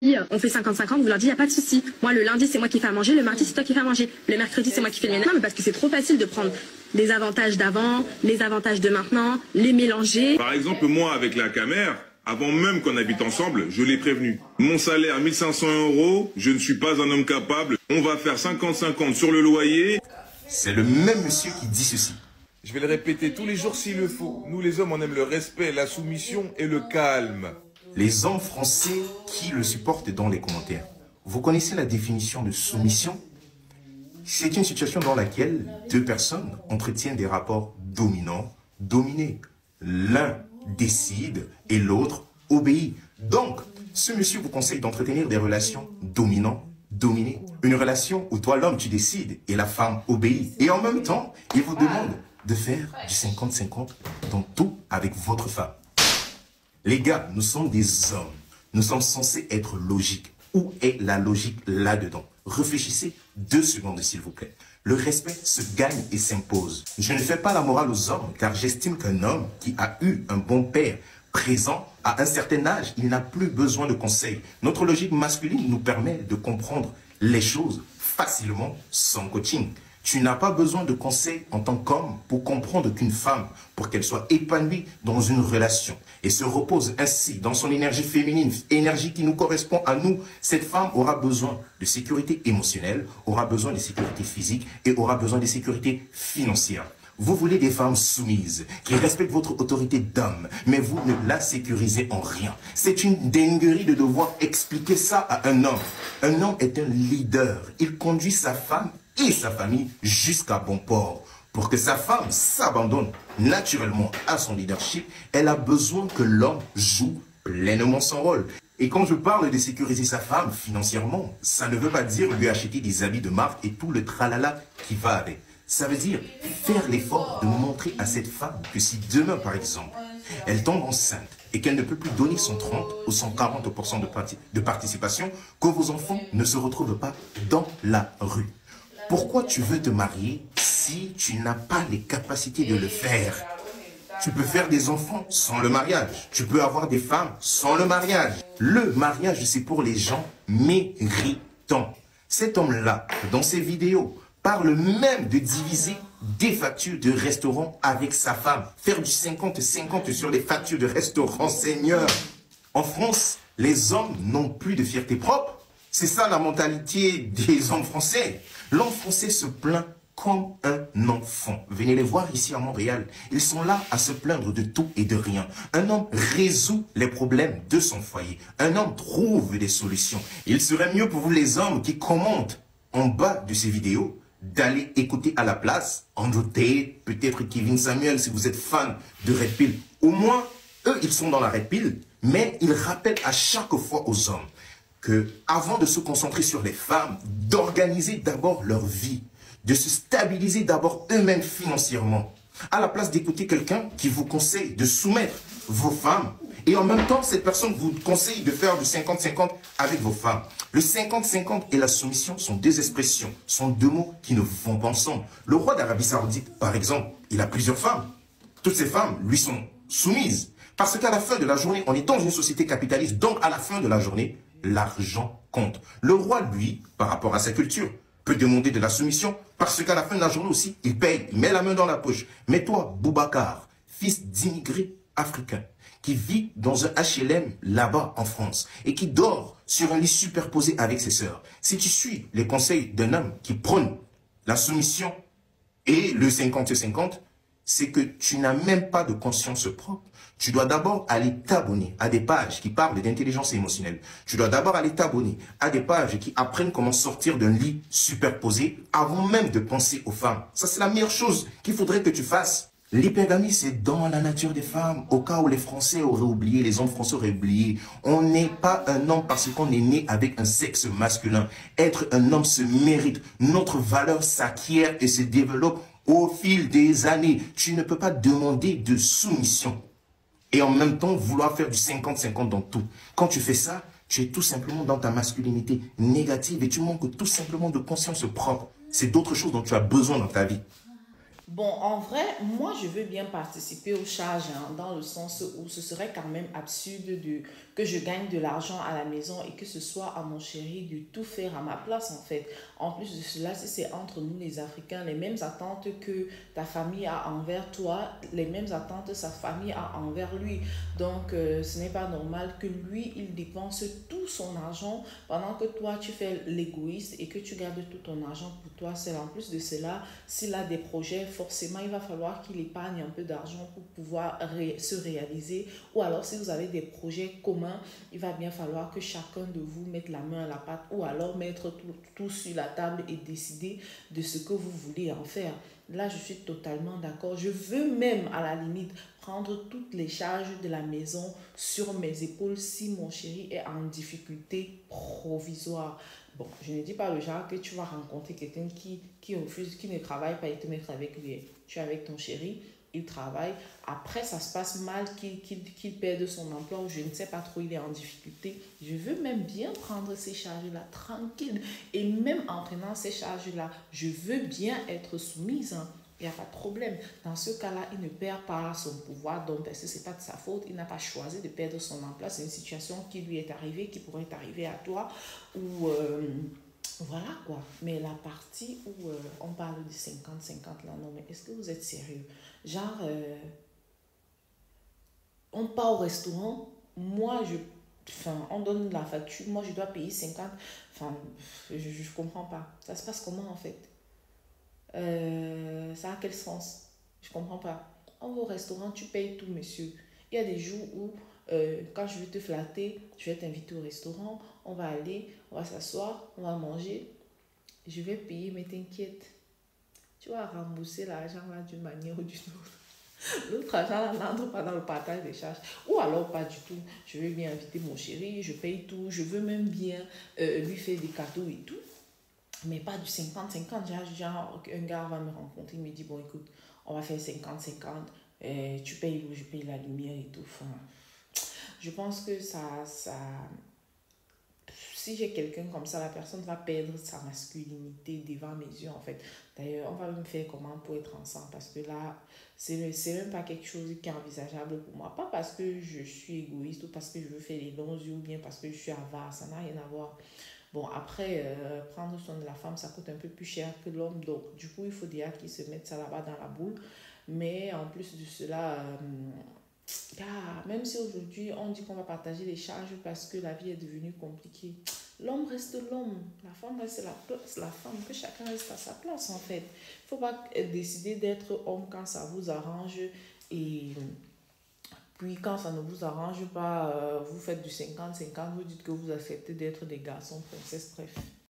On fait 50-50, vous leur dites, il n'y a pas de souci. Moi, le lundi, c'est moi qui fais à manger, le mardi, c'est toi qui fais à manger. Le mercredi, c'est moi qui fais le ménage. Mais parce que c'est trop facile de prendre les avantages d'avant, les avantages de maintenant, les mélanger. Par exemple, moi, avec la camère, avant même qu'on habite ensemble, je l'ai prévenu. Mon salaire, 1500 €, je ne suis pas un homme capable. On va faire 50-50 sur le loyer. C'est le même monsieur qui dit ceci. Je vais le répéter tous les jours s'il le faut. Nous, les hommes, on aime le respect, la soumission et le calme. Les hommes français qui le supportent dans les commentaires. Vous connaissez la définition de soumission? C'est une situation dans laquelle deux personnes entretiennent des rapports dominants-dominés. L'un décide et l'autre obéit. Donc, ce monsieur vous conseille d'entretenir des relations dominant-dominées. Une relation où toi, l'homme, tu décides et la femme obéit. Et en même temps, il vous demande de faire du 50-50 dans tout avec votre femme. Les gars, nous sommes des hommes. Nous sommes censés être logiques. Où est la logique là-dedans? Réfléchissez 2 secondes, s'il vous plaît. Le respect se gagne et s'impose. Je ne fais pas la morale aux hommes, car j'estime qu'un homme qui a eu un bon père présent à un certain âge, il n'a plus besoin de conseils. Notre logique masculine nous permet de comprendre les choses facilement sans coaching. Tu n'as pas besoin de conseils en tant qu'homme pour comprendre qu'une femme, pour qu'elle soit épanouie dans une relation et se repose ainsi dans son énergie féminine, énergie qui nous correspond à nous, cette femme aura besoin de sécurité émotionnelle, aura besoin de sécurité physique et aura besoin de sécurité financière. Vous voulez des femmes soumises, qui respectent votre autorité d'homme, mais vous ne la sécurisez en rien. C'est une dinguerie de devoir expliquer ça à un homme. Un homme est un leader. Il conduit sa femme et sa famille jusqu'à bon port. Pour que sa femme s'abandonne naturellement à son leadership, elle a besoin que l'homme joue pleinement son rôle. Et quand je parle de sécuriser sa femme financièrement, ça ne veut pas dire lui acheter des habits de marque et tout le tralala qui va avec. Ça veut dire faire l'effort de montrer à cette femme que si demain, par exemple, elle tombe enceinte et qu'elle ne peut plus donner son 30 ou son 40% de participation, que vos enfants ne se retrouvent pas dans la rue. Pourquoi tu veux te marier si tu n'as pas les capacités de le faire? Tu peux faire des enfants sans le mariage. Tu peux avoir des femmes sans le mariage. Le mariage, c'est pour les gens méritants. Cet homme-là, dans ses vidéos, parle même de diviser des factures de restaurant avec sa femme. Faire du 50-50 sur les factures de restaurant, Seigneur. En France, les hommes n'ont plus de fierté propre. C'est ça la mentalité des hommes français. L'homme français se plaint comme un enfant. Venez les voir ici à Montréal. Ils sont là à se plaindre de tout et de rien. Un homme résout les problèmes de son foyer. Un homme trouve des solutions. Il serait mieux pour vous les hommes qui commentent en bas de ces vidéos d'aller écouter à la place Andrew Tate, peut-être Kevin Samuel si vous êtes fan de Red Pill. Au moins, eux, ils sont dans la Red Pill, mais ils rappellent à chaque fois aux hommes que, avant de se concentrer sur les femmes, d'organiser d'abord leur vie, de se stabiliser d'abord eux-mêmes financièrement, à la place d'écouter quelqu'un qui vous conseille de soumettre vos femmes, et en même temps, cette personne vous conseille de faire du 50-50 avec vos femmes. Le 50-50 et la soumission sont 2 expressions, sont 2 mots qui ne vont pas ensemble. Le roi d'Arabie Saoudite, par exemple, il a plusieurs femmes. Toutes ces femmes lui sont soumises. Parce qu'à la fin de la journée, on est dans une société capitaliste, donc à la fin de la journée, l'argent compte. Le roi, lui, par rapport à sa culture, peut demander de la soumission parce qu'à la fin de la journée aussi, il paye, il met la main dans la poche. Mais toi, Boubacar, fils d'immigrés africains, qui vit dans un HLM là-bas en France et qui dort sur un lit superposé avec ses sœurs, si tu suis les conseils d'un homme qui prône la soumission et le 50-50, c'est que tu n'as même pas de conscience propre. Tu dois d'abord aller t'abonner à des pages qui parlent d'intelligence émotionnelle. Tu dois d'abord aller t'abonner à des pages qui apprennent comment sortir d'un lit superposé avant même de penser aux femmes. Ça, c'est la meilleure chose qu'il faudrait que tu fasses. L'hypergamie, c'est dans la nature des femmes. Au cas où les Français auraient oublié, les hommes français auraient oublié. On n'est pas un homme parce qu'on est né avec un sexe masculin. Être un homme se mérite. Notre valeur s'acquiert et se développe au fil des années. Tu ne peux pas demander de soumission et en même temps vouloir faire du 50-50 dans tout. Quand tu fais ça, tu es tout simplement dans ta masculinité négative et tu manques tout simplement de conscience propre. C'est d'autres choses dont tu as besoin dans ta vie. Bon, en vrai, moi, je veux bien participer aux charges, hein, dans le sens où ce serait quand même absurde de que je gagne de l'argent à la maison et que ce soit à mon chéri de tout faire à ma place en fait. En plus de cela, si c'est entre nous les Africains, les mêmes attentes que ta famille a envers toi, les mêmes attentes sa famille a envers lui. Donc ce n'est pas normal que lui, il dépense tout son argent pendant que toi, tu fais l'égoïste et que tu gardes tout ton argent pour toi. C'est en plus de cela, s'il a des projets, forcément, il va falloir qu'il épargne un peu d'argent pour pouvoir se réaliser. Ou alors, si vous avez des projets communs, il va bien falloir que chacun de vous mette la main à la pâte ou alors mettre tout sur la table et décider de ce que vous voulez en faire. Là, je suis totalement d'accord. Je veux même, à la limite, prendre toutes les charges de la maison sur mes épaules si mon chéri est en difficulté provisoire. Bon, je ne dis pas le genre que tu vas rencontrer quelqu'un qui refuse, qui ne travaille pas et te mettre avec lui. Tu es avec ton chéri, il travaille. Après, ça se passe mal qu'il perde son emploi ou je ne sais pas trop, il est en difficulté. Je veux même bien prendre ces charges-là tranquille. Et même en prenant ces charges-là, je veux bien être soumise. Hein. Il n'y a pas de problème. Dans ce cas-là, il ne perd pas son pouvoir. Donc, parce que ce n'est pas de sa faute. Il n'a pas choisi de perdre son emploi. C'est une situation qui lui est arrivée, qui pourrait arriver à toi. Ou voilà quoi. Mais la partie où on parle de 50-50 là, non, mais est-ce que vous êtes sérieux? Genre, on part au restaurant. Moi, on donne la facture. Moi, je dois payer 50. Enfin, je comprends pas. Ça se passe comment en fait? Ça a quel sens? Je comprends pas. On va au restaurant, tu payes tout, monsieur. Il y a des jours où, quand je vais te flatter, je vais t'inviter au restaurant, on va aller, on va s'asseoir, on va manger. Je vais payer, mais t'inquiète. Tu vas rembourser l'argent là d'une manière ou d'une autre. L'autre argent là n'entre pas dans le partage des charges. Ou alors pas du tout. Je vais bien inviter mon chéri, je paye tout, je veux même bien lui faire des cadeaux et tout. Mais pas du 50-50, genre un gars va me rencontrer, il me dit, bon écoute, on va faire 50-50, tu payes l'eau, je paye la lumière et tout. Enfin, je pense que si j'ai quelqu'un comme ça, la personne va perdre sa masculinité devant mes yeux en fait. D'ailleurs, on va même faire comment pour être ensemble parce que là, c'est même pas quelque chose qui est envisageable pour moi. Pas parce que je suis égoïste ou parce que je veux faire les longs yeux ou bien parce que je suis avare, ça n'a rien à voir. Bon, après, prendre soin de la femme, ça coûte un peu plus cher que l'homme. Donc, du coup, il faut déjà qu'ils se mettent ça là-bas dans la boule. Mais en plus de cela, même si aujourd'hui, on dit qu'on va partager les charges parce que la vie est devenue compliquée, l'homme reste l'homme. La femme reste la femme. Que chacun reste à sa place, en fait. Il ne faut pas décider d'être homme quand ça vous arrange et... Puis quand ça ne vous arrange pas, vous faites du 50-50, vous dites que vous acceptez d'être des garçons princesses, bref.